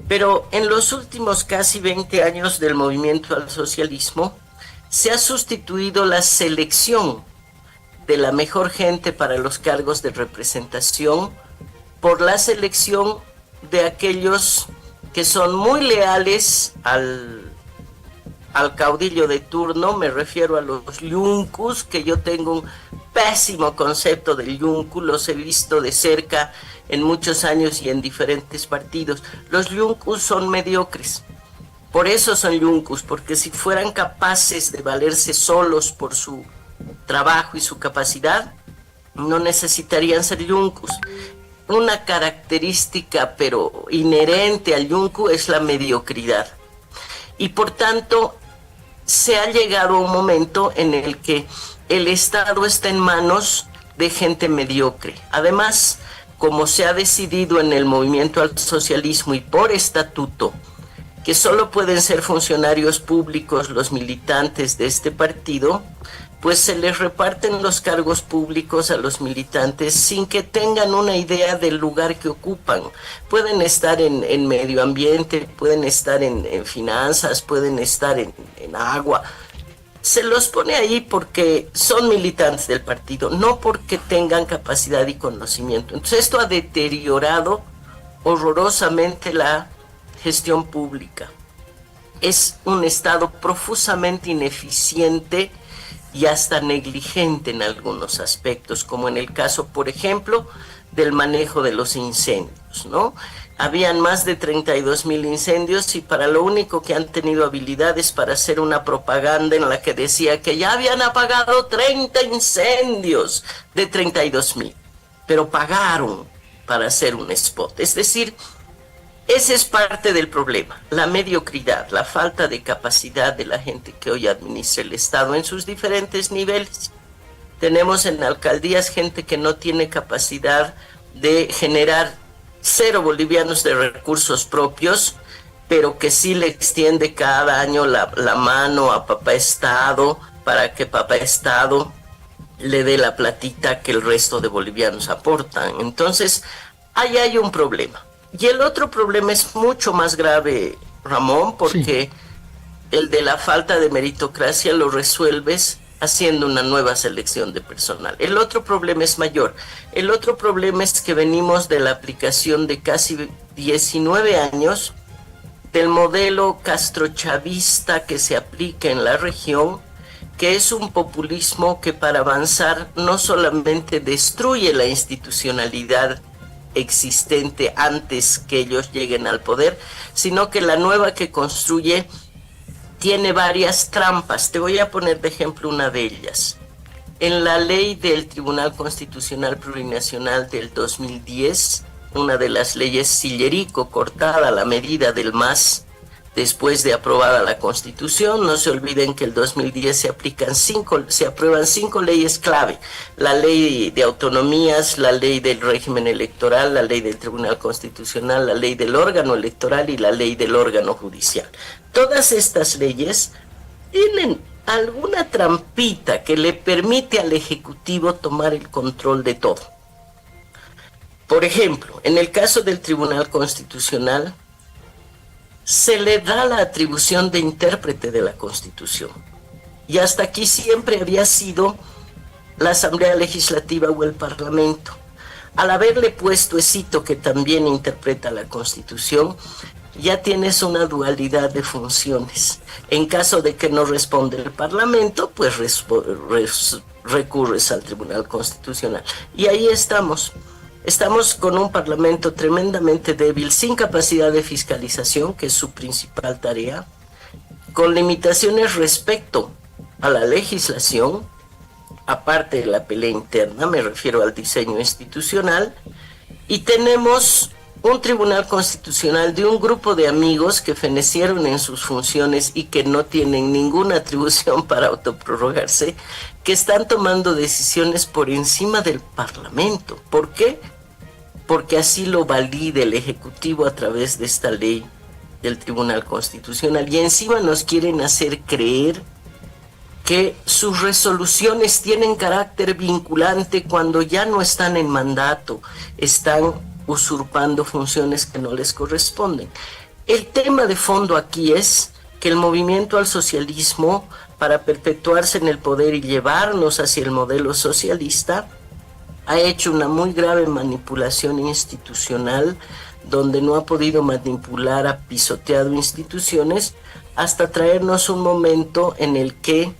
Pero en los últimos casi 20 años del movimiento al socialismo, se ha sustituido la selección de la mejor gente para los cargos de representación por la selección de aquellos que son muy leales al caudillo de turno. Me refiero a los yuncus, que yo tengo un pésimo concepto del yuncu, los he visto de cerca en muchos años y en diferentes partidos. Los yuncus son mediocres, por eso son yuncus, porque si fueran capaces de valerse solos por su trabajo y su capacidad, no necesitarían ser yuncus. Una característica pero inherente al yuncu es la mediocridad, y por tanto se ha llegado a un momento en el que el Estado está en manos de gente mediocre. Además, como se ha decidido en el movimiento al socialismo y por estatuto, que solo pueden ser funcionarios públicos los militantes de este partido, pues se les reparten los cargos públicos a los militantes sin que tengan una idea del lugar que ocupan. Pueden estar en medio ambiente, pueden estar en finanzas, pueden estar en agua. Se los pone ahí porque son militantes del partido, no porque tengan capacidad y conocimiento. Entonces esto ha deteriorado horrorosamente la gestión pública. Es un Estado profusamente ineficiente y hasta negligente en algunos aspectos, como en el caso, por ejemplo, del manejo de los incendios, ¿no? Habían más de 32,000 incendios y para lo único que han tenido habilidades para hacer una propaganda en la que decía que ya habían apagado 30 incendios de 32,000, pero pagaron para hacer un spot. Es decir, ese es parte del problema, la mediocridad, la falta de capacidad de la gente que hoy administra el Estado en sus diferentes niveles. Tenemos en alcaldías gente que no tiene capacidad de generar 0 bolivianos de recursos propios, pero que sí le extiende cada año la mano a papá Estado para que papá Estado le dé la platita que el resto de bolivianos aportan. Entonces, ahí hay un problema. Y el otro problema es mucho más grave, Ramón, porque el de la falta de meritocracia lo resuelves haciendo una nueva selección de personal. El otro problema es mayor. El otro problema es que venimos de la aplicación de casi 19 años del modelo castrochavista que se aplica en la región, que es un populismo que para avanzar no solamente destruye la institucionalidad existente antes que ellos lleguen al poder, sino que la nueva que construye tiene varias trampas. Te voy a poner de ejemplo una de ellas. En la ley del Tribunal Constitucional Plurinacional del 2010, una de las leyes Sillerico, cortada a la medida del MAS después de aprobada la Constitución. No se olviden que el 2010 se aprueban 5 leyes clave: la ley de autonomías, la ley del régimen electoral, la ley del Tribunal Constitucional, la ley del órgano electoral y la ley del órgano judicial. Todas estas leyes tienen alguna trampita que le permite al Ejecutivo tomar el control de todo. Por ejemplo, en el caso del Tribunal Constitucional, se le da la atribución de intérprete de la Constitución. Y hasta aquí siempre había sido la Asamblea Legislativa o el Parlamento. Al haberle puesto ESITO, que también interpreta la Constitución, ya tienes una dualidad de funciones. En caso de que no responda el Parlamento, pues recurres al Tribunal Constitucional. Y ahí estamos. Estamos con un Parlamento tremendamente débil, sin capacidad de fiscalización, que es su principal tarea, con limitaciones respecto a la legislación, aparte de la pelea interna, me refiero al diseño institucional, y tenemos un Tribunal Constitucional de un grupo de amigos que fenecieron en sus funciones y que no tienen ninguna atribución para autoprorrogarse, que están tomando decisiones por encima del Parlamento. ¿Por qué? Porque así lo valida el Ejecutivo a través de esta ley del Tribunal Constitucional, y encima nos quieren hacer creer que sus resoluciones tienen carácter vinculante cuando ya no están en mandato, están usurpando funciones que no les corresponden. El tema de fondo aquí es que el movimiento al socialismo, para perpetuarse en el poder y llevarnos hacia el modelo socialista, ha hecho una muy grave manipulación institucional, donde no ha podido manipular, ha pisoteado instituciones, hasta traernos un momento en el que,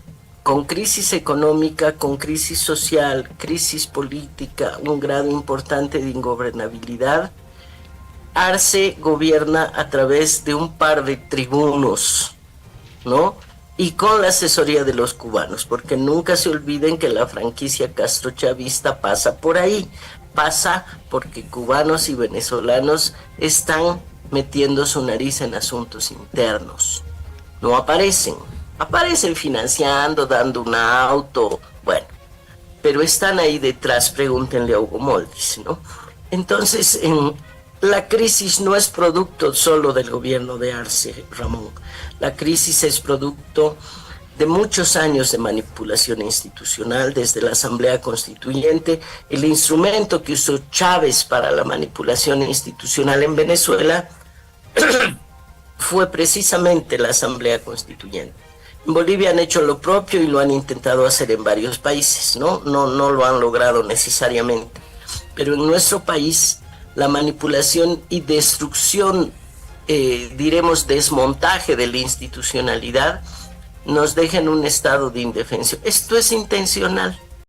con crisis económica, con crisis social, crisis política, un grado importante de ingobernabilidad, Arce gobierna a través de un par de tribunos, ¿no? Y con la asesoría de los cubanos, porque nunca se olviden que la franquicia castrochavista pasa por ahí, pasa porque cubanos y venezolanos están metiendo su nariz en asuntos internos. No aparecen, aparecen financiando, dando un auto, bueno, pero están ahí detrás, pregúntenle a Hugo Moldis, ¿no? Entonces, la crisis no es producto solo del gobierno de Arce, Ramón. La crisis es producto de muchos años de manipulación institucional, desde la Asamblea Constituyente. El instrumento que usó Chávez para la manipulación institucional en Venezuela fue precisamente la Asamblea Constituyente. En Bolivia han hecho lo propio y lo han intentado hacer en varios países, ¿no? No lo han logrado necesariamente. Pero en nuestro país, la manipulación y destrucción, diremos desmontaje de la institucionalidad, nos deja en un estado de indefensión. Esto es intencional.